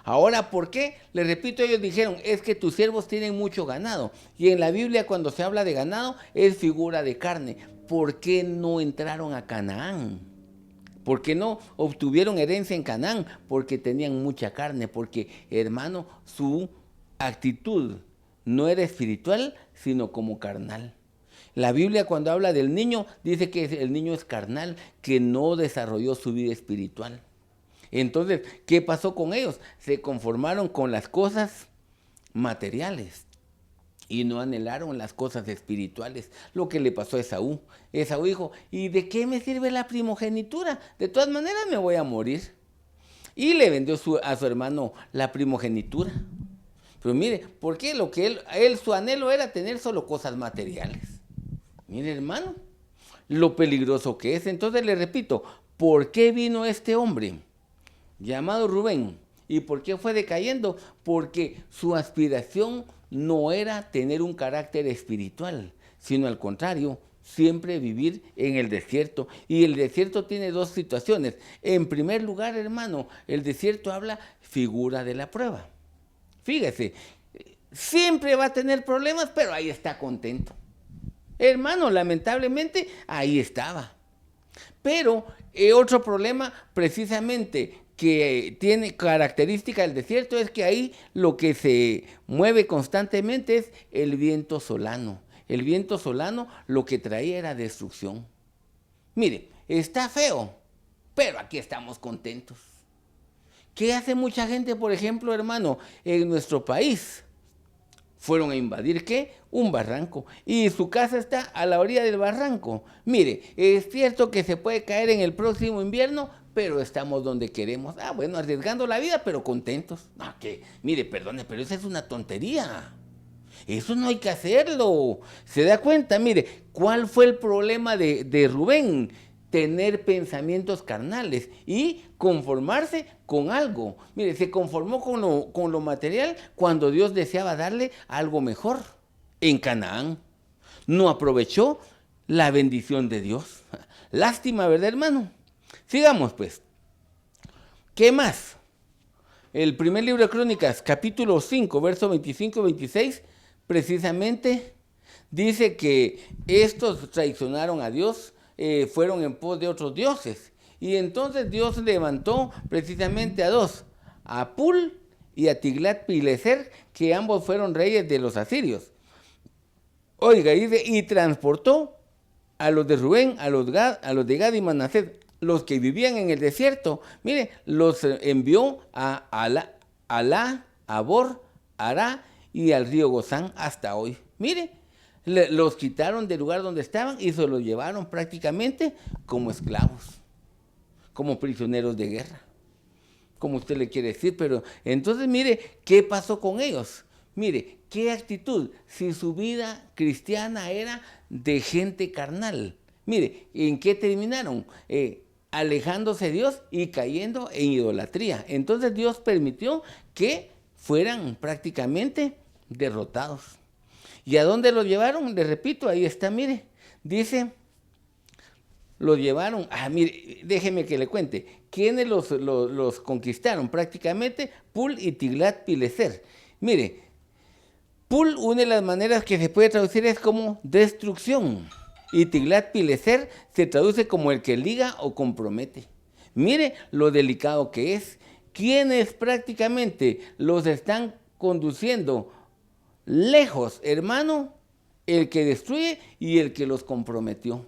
Ahora, ¿por qué? Les repito, ellos dijeron, es que tus siervos tienen mucho ganado. Y en la Biblia cuando se habla de ganado es figura de carne. ¿Por qué no entraron a Canaán? ¿Por qué no obtuvieron herencia en Canaán? Porque tenían mucha carne, porque, hermano, su actitud no era espiritual, sino como carnal. La Biblia cuando habla del niño, dice que el niño es carnal, que no desarrolló su vida espiritual. Entonces, ¿qué pasó con ellos? Se conformaron con las cosas materiales y no anhelaron las cosas espirituales, lo que le pasó a Esaú. Esaú dijo, ¿y de qué me sirve la primogenitura? De todas maneras me voy a morir. Y le vendió a su hermano la primogenitura. Pero mire, ¿por qué? Lo que él su anhelo era tener solo cosas materiales. Mire, hermano, lo peligroso que es. Entonces le repito, ¿por qué vino este hombre llamado Rubén? ¿Y por qué fue decayendo? Porque su aspiración no era tener un carácter espiritual, sino al contrario, siempre vivir en el desierto. Y el desierto tiene dos situaciones. En primer lugar, hermano, el desierto habla figura de la prueba. Fíjese, siempre va a tener problemas, pero ahí está contento. Hermano, lamentablemente, ahí estaba. Pero otro problema, precisamente, que tiene característica del desierto, es que ahí lo que se mueve constantemente es el viento solano. El viento solano lo que traía era destrucción. Mire, está feo, pero aquí estamos contentos. ¿Qué hace mucha gente, por ejemplo, hermano, en nuestro país? Fueron a invadir, ¿qué? Un barranco. Y su casa está a la orilla del barranco. Mire, es cierto que se puede caer en el próximo invierno, pero estamos donde queremos. Bueno, arriesgando la vida, pero contentos. Mire, perdone, pero esa es una tontería. Eso no hay que hacerlo. ¿Se da cuenta? Mire, ¿cuál fue el problema de Rubén? Tener pensamientos carnales y conformarse con algo. Mire, se conformó con lo material cuando Dios deseaba darle algo mejor en Canaán. No aprovechó la bendición de Dios. Lástima, ¿verdad, hermano? Sigamos, pues. ¿Qué más? El primer libro de Crónicas, capítulo 5, verso 25 y 26, precisamente dice que estos traicionaron a Dios, fueron en pos de otros dioses. Y entonces Dios levantó precisamente a dos, a Pul y a Tiglat-Pileser, que ambos fueron reyes de los asirios. Oiga, dice, y transportó a los de Rubén, a los de Gad y Manasés, los que vivían en el desierto. Mire, los envió a Alá, a Bor, Ará y al río Gozán hasta hoy. Mire, Los quitaron del lugar donde estaban y se los llevaron prácticamente como esclavos, como prisioneros de guerra, como usted le quiere decir. Pero entonces mire, ¿qué pasó con ellos? Mire, ¿qué actitud? Si su vida cristiana era de gente carnal. Mire, ¿en qué terminaron? Alejándose de Dios y cayendo en idolatría. Entonces Dios permitió que fueran prácticamente derrotados. ¿Y a dónde los llevaron? Les repito, ahí está, mire, dice, los llevaron, mire, déjeme que le cuente, ¿quiénes los conquistaron? Prácticamente Pul y Tiglat-Pileser. Mire, Pul, una de las maneras que se puede traducir es como destrucción, y Tiglat-Pileser se traduce como el que liga o compromete. Mire lo delicado que es. ¿Quiénes prácticamente los están conduciendo lejos, hermano? El que destruye y el que los comprometió.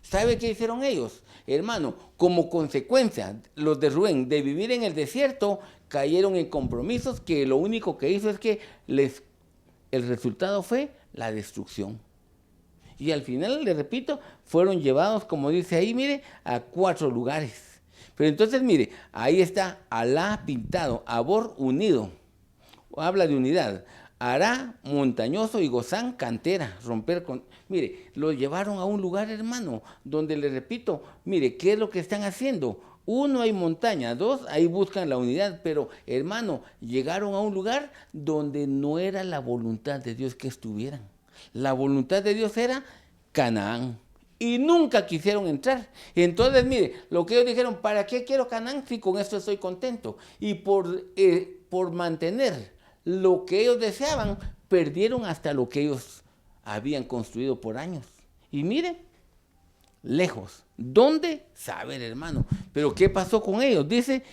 ¿Sabe qué hicieron ellos? Hermano, como consecuencia, los de Rubén, de vivir en el desierto, cayeron en compromisos que lo único que hizo es que el resultado fue la destrucción. Y al final, le repito, fueron llevados, como dice ahí, mire, a 4 lugares. Pero entonces, mire, ahí está Alá pintado, Abor unido, habla de unidad. Ará montañoso y Gozán cantera, romper con... Mire, los llevaron a un lugar, hermano, donde, le repito, mire, ¿qué es lo que están haciendo? 1, hay montaña, 2, ahí buscan la unidad, pero, hermano, llegaron a un lugar donde no era la voluntad de Dios que estuvieran. La voluntad de Dios era Canaán. Y nunca quisieron entrar. Entonces, mire, lo que ellos dijeron, ¿para qué quiero Canaán si con esto estoy contento? Y por mantener lo que ellos deseaban, perdieron hasta lo que ellos habían construido por años. Y mire, lejos. ¿Dónde? Saber, hermano. Pero ¿qué pasó con ellos? Dice,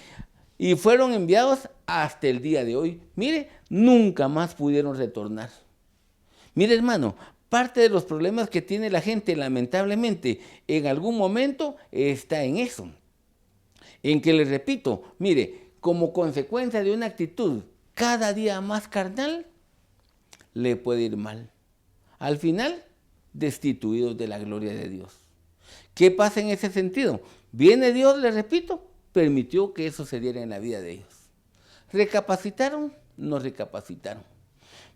y fueron enviados hasta el día de hoy. Mire, nunca más pudieron retornar. Mire, hermano, parte de los problemas que tiene la gente, lamentablemente, en algún momento está en eso. En que, les repito, mire, como consecuencia de una actitud cada día más carnal, le puede ir mal. Al final, destituidos de la gloria de Dios. ¿Qué pasa en ese sentido? Viene Dios, les repito, permitió que eso se diera en la vida de ellos. ¿Recapacitaron? No recapacitaron.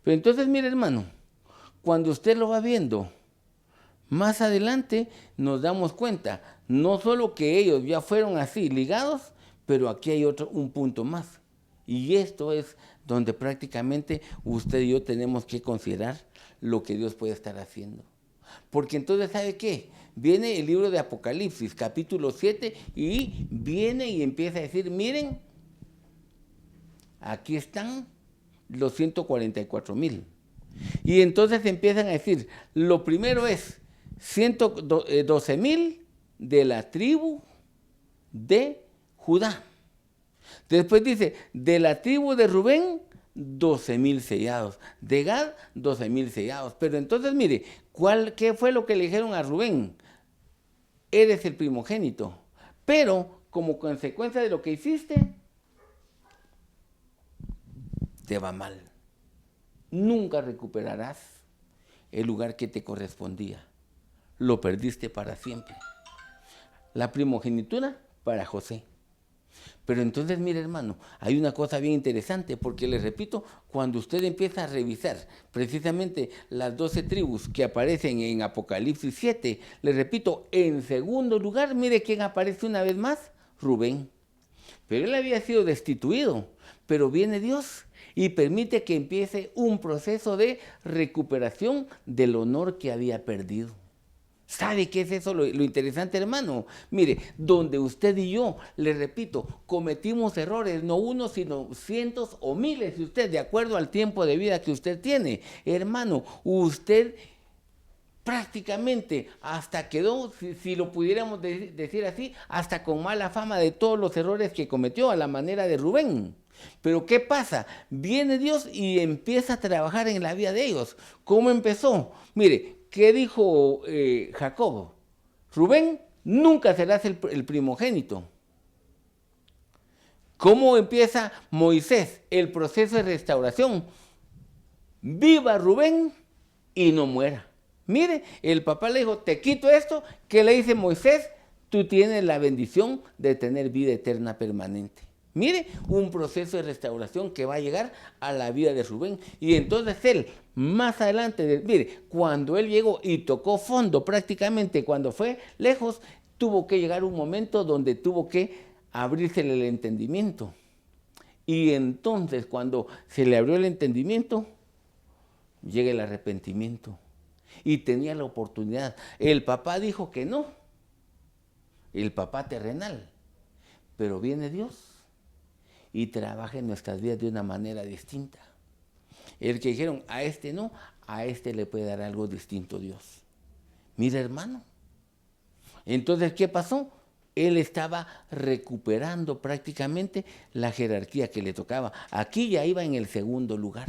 Pero entonces, mire, hermano, cuando usted lo va viendo, más adelante nos damos cuenta, no solo que ellos ya fueron así ligados, pero aquí hay un punto más. Y esto es donde prácticamente usted y yo tenemos que considerar lo que Dios puede estar haciendo. Porque entonces, ¿sabe qué? Viene el libro de Apocalipsis, capítulo 7, y viene y empieza a decir, miren, aquí están los 144,000. Y entonces empiezan a decir, lo primero es 112,000 de la tribu de Judá. Después dice, de la tribu de Rubén, 12,000 sellados. De Gad, 12,000 sellados. Pero entonces, mire, ¿qué fue lo que le dijeron a Rubén? Eres el primogénito. Pero, como consecuencia de lo que hiciste, te va mal. Nunca recuperarás el lugar que te correspondía. Lo perdiste para siempre. La primogenitura para José. Pero entonces, mire, hermano, hay una cosa bien interesante, porque les repito, cuando usted empieza a revisar precisamente las 12 tribus que aparecen en Apocalipsis 7, les repito, en segundo lugar, mire quién aparece una vez más, Rubén. Pero él había sido destituido, pero viene Dios y permite que empiece un proceso de recuperación del honor que había perdido. ¿Sabe qué es eso lo interesante, hermano? Mire, donde usted y yo, le repito, cometimos errores, no uno, sino cientos o miles, y usted, de acuerdo al tiempo de vida que usted tiene. Hermano, usted prácticamente hasta quedó, si lo pudiéramos decir así, hasta con mala fama de todos los errores que cometió a la manera de Rubén. Pero ¿qué pasa? Viene Dios y empieza a trabajar en la vida de ellos. ¿Cómo empezó? Mire, ¿qué dijo Jacob? Rubén, nunca serás el primogénito. ¿Cómo empieza Moisés el proceso de restauración? Viva Rubén y no muera. Mire, el papá le dijo, te quito esto. ¿Qué le dice Moisés? Tú tienes la bendición de tener vida eterna permanente. Mire, un proceso de restauración que va a llegar a la vida de Rubén. Y entonces él, más adelante, mire, cuando él llegó y tocó fondo prácticamente, cuando fue lejos, tuvo que llegar un momento donde tuvo que abrírsele el entendimiento. Y entonces cuando se le abrió el entendimiento, llega el arrepentimiento. Y tenía la oportunidad. El papá dijo que no, el papá terrenal, pero viene Dios y trabaja en nuestras vidas de una manera distinta. El que dijeron, a este no, a este le puede dar algo distinto Dios. Mira, hermano. Entonces, ¿qué pasó? Él estaba recuperando prácticamente la jerarquía que le tocaba. Aquí ya iba en el segundo lugar.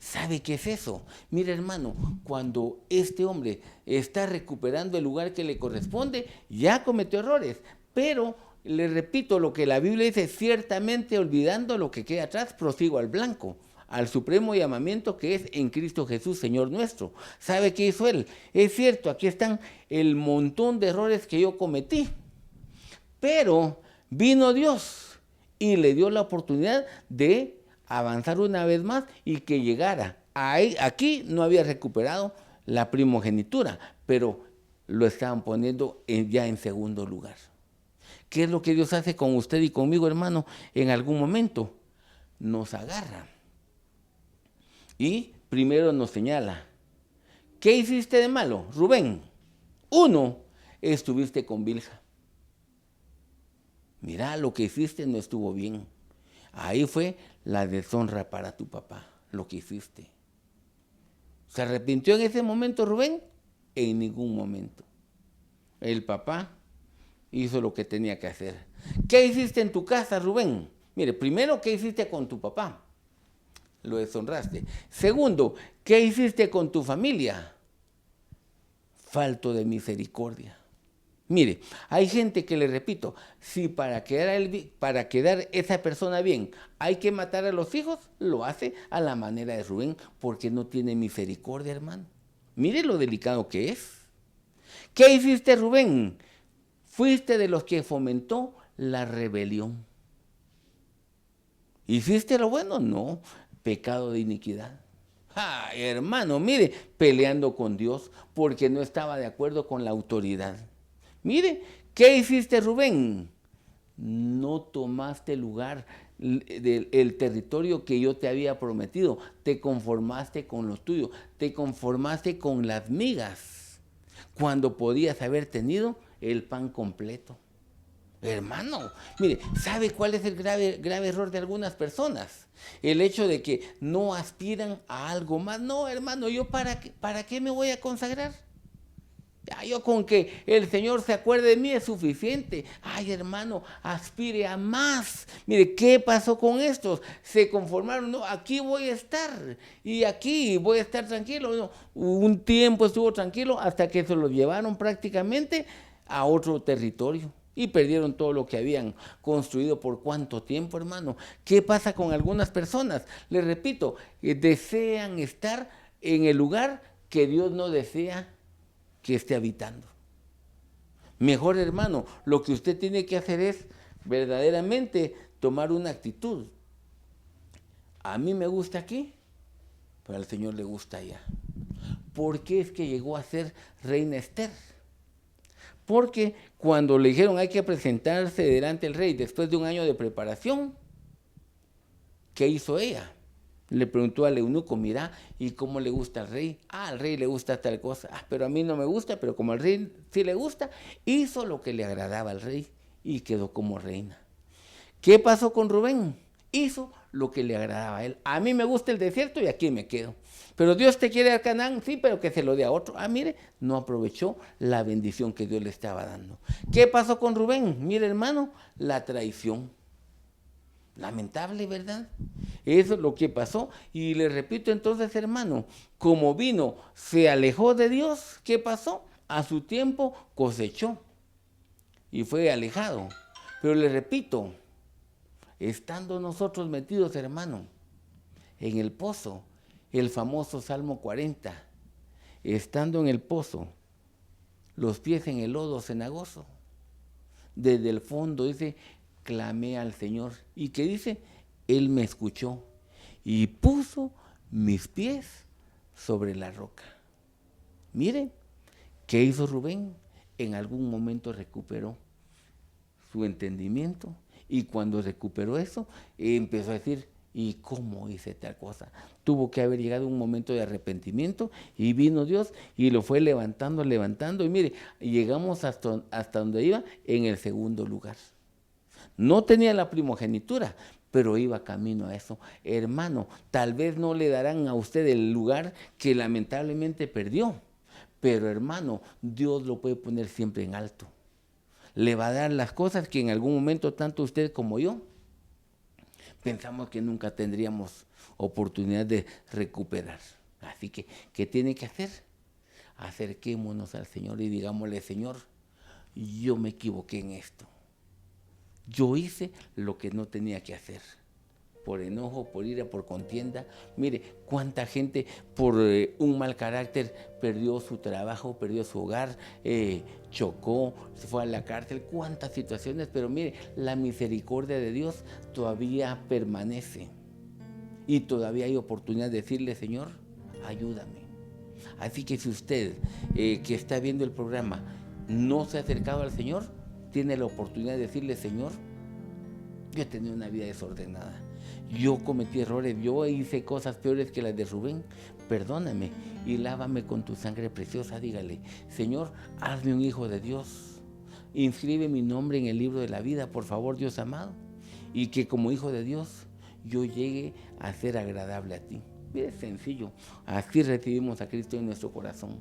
¿Sabe qué es eso? Mira, hermano, cuando este hombre está recuperando el lugar que le corresponde, ya cometió errores, pero le repito lo que la Biblia dice, ciertamente olvidando lo que queda atrás, prosigo al blanco, al supremo llamamiento que es en Cristo Jesús, Señor nuestro. ¿Sabe qué hizo él? Es cierto, aquí están el montón de errores que yo cometí, pero vino Dios y le dio la oportunidad de avanzar una vez más y que llegara. Aquí no había recuperado la primogenitura, pero lo estaban poniendo ya en segundo lugar. ¿Qué es lo que Dios hace con usted y conmigo, hermano? En algún momento nos agarra y primero nos señala. ¿Qué hiciste de malo, Rubén? 1, estuviste con Bilha. Mira, lo que hiciste no estuvo bien. Ahí fue la deshonra para tu papá, lo que hiciste. ¿Se arrepintió en ese momento Rubén? En ningún momento. El papá hizo lo que tenía que hacer. ¿Qué hiciste en tu casa, Rubén? Mire, primero, ¿qué hiciste con tu papá? Lo deshonraste. Segundo, ¿qué hiciste con tu familia? Falto de misericordia. Mire, hay gente que, le repito, si para quedar esa persona bien hay que matar a los hijos, lo hace a la manera de Rubén, porque no tiene misericordia, hermano. Mire lo delicado que es. ¿Qué hiciste, Rubén? Fuiste de los que fomentó la rebelión. ¿Hiciste lo bueno? No, pecado de iniquidad. Ay, hermano, mire, peleando con Dios porque no estaba de acuerdo con la autoridad. Mire, ¿qué hiciste, Rubén? No tomaste lugar del territorio que yo te había prometido. Te conformaste con lo tuyo. Te conformaste con las migas, cuando podías haber tenido el pan completo. Hermano, mire, ¿sabe cuál es el grave error de algunas personas? El hecho de que no aspiran a algo más. No, hermano, ¿yo para qué me voy a consagrar? Ya, yo con que el Señor se acuerde de mí es suficiente. Ay, hermano, aspire a más. Mire, ¿qué pasó con estos? Se conformaron, no, aquí voy a estar y aquí voy a estar tranquilo. No, un tiempo estuvo tranquilo hasta que se los llevaron prácticamente a otro territorio y perdieron todo lo que habían construido. ¿Por cuánto tiempo, hermano? ¿Qué pasa con algunas personas? Les repito, desean estar en el lugar que Dios no desea que esté habitando. Mejor, hermano, lo que usted tiene que hacer es verdaderamente tomar una actitud. A mí me gusta aquí, pero al Señor le gusta allá. ¿Por qué es que llegó a ser reina Esther? Porque cuando le dijeron hay que presentarse delante del rey después de un año de preparación, ¿qué hizo ella? Le preguntó al eunuco, mira, ¿y cómo le gusta al rey? Al rey le gusta tal cosa, pero a mí no me gusta, pero como al rey sí le gusta, hizo lo que le agradaba al rey y quedó como reina. ¿Qué pasó con Rubén? Hizo lo que le agradaba a él. A mí me gusta el desierto y aquí me quedo. Pero Dios te quiere a Canaán, sí, pero que se lo dé a otro. Mire, no aprovechó la bendición que Dios le estaba dando. ¿Qué pasó con Rubén? Mire, hermano, la traición. Lamentable, ¿verdad? Eso es lo que pasó. Y le repito entonces, hermano, como vino, se alejó de Dios. ¿Qué pasó? A su tiempo cosechó y fue alejado. Pero le repito, estando nosotros metidos, hermano, en el pozo, el famoso Salmo 40, estando en el pozo, los pies en el lodo cenagoso, desde el fondo, dice, clamé al Señor. ¿Y qué dice? Él me escuchó y puso mis pies sobre la roca. Miren, ¿qué hizo Rubén? En algún momento recuperó su entendimiento, y cuando recuperó eso, empezó a decir, ¿y cómo hice tal cosa? Tuvo que haber llegado un momento de arrepentimiento, y vino Dios y lo fue levantando, y mire, llegamos hasta donde iba, en el segundo lugar. No tenía la primogenitura, pero iba camino a eso. Hermano, tal vez no le darán a usted el lugar que lamentablemente perdió, pero hermano, Dios lo puede poner siempre en alto. Le va a dar las cosas que en algún momento tanto usted como yo pensamos que nunca tendríamos oportunidad de recuperar. Así que, ¿qué tiene que hacer? Acerquémonos al Señor y digámosle, Señor, yo me equivoqué en esto. Yo hice lo que no tenía que hacer. Por enojo, por ira, por contienda. Mire, cuánta gente por un mal carácter perdió su trabajo, perdió su hogar, chocó, se fue a la cárcel, cuántas situaciones, pero mire, la misericordia de Dios todavía permanece. Y todavía hay oportunidad de decirle, Señor, ayúdame. Así que si usted que está viendo el programa no se ha acercado al Señor, tiene la oportunidad de decirle, Señor, yo he tenido una vida desordenada. Yo cometí errores, yo hice cosas peores que las de Rubén. Perdóname y lávame con tu sangre preciosa. Dígale, Señor, hazme un hijo de Dios. Inscribe mi nombre en el libro de la vida, por favor, Dios amado. Y que como hijo de Dios, yo llegue a ser agradable a ti. Es sencillo. Así recibimos a Cristo en nuestro corazón.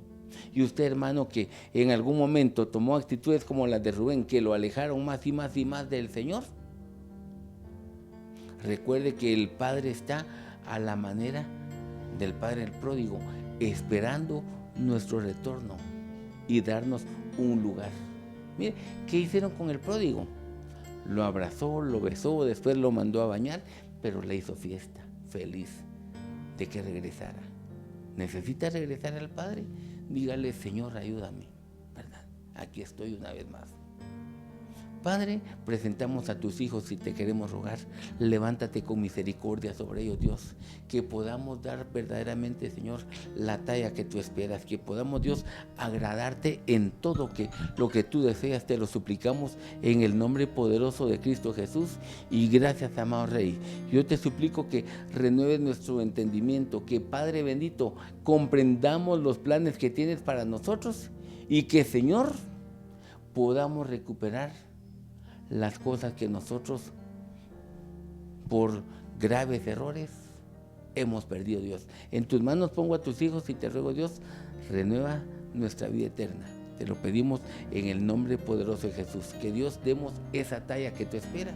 Y usted, hermano, que en algún momento tomó actitudes como las de Rubén, que lo alejaron más y más y más del Señor, recuerde que el Padre está a la manera del Padre el pródigo, esperando nuestro retorno y darnos un lugar. Mire, ¿qué hicieron con el pródigo? Lo abrazó, lo besó, después lo mandó a bañar, pero le hizo fiesta, feliz de que regresara. ¿Necesita regresar al Padre? Dígale, Señor, ayúdame, ¿verdad? Aquí estoy una vez más. Padre, presentamos a tus hijos y te queremos rogar, levántate con misericordia sobre ellos, Dios, que podamos dar verdaderamente, Señor, la talla que tú esperas, que podamos, Dios, agradarte en todo lo que tú deseas, te lo suplicamos en el nombre poderoso de Cristo Jesús, y gracias, amado Rey. Yo te suplico que renueves nuestro entendimiento, que, Padre bendito, comprendamos los planes que tienes para nosotros, y que, Señor, podamos recuperar las cosas que nosotros por graves errores hemos perdido, Dios. En tus manos pongo a tus hijos y te ruego, Dios, renueva nuestra vida eterna. Te lo pedimos en el nombre poderoso de Jesús. Que Dios demos esa talla que tú esperas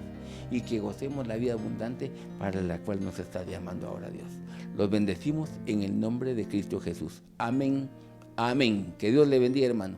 y que gocemos la vida abundante para la cual nos estás llamando ahora, Dios. Los bendecimos en el nombre de Cristo Jesús. Amén. Amén. Que Dios le bendiga, hermano.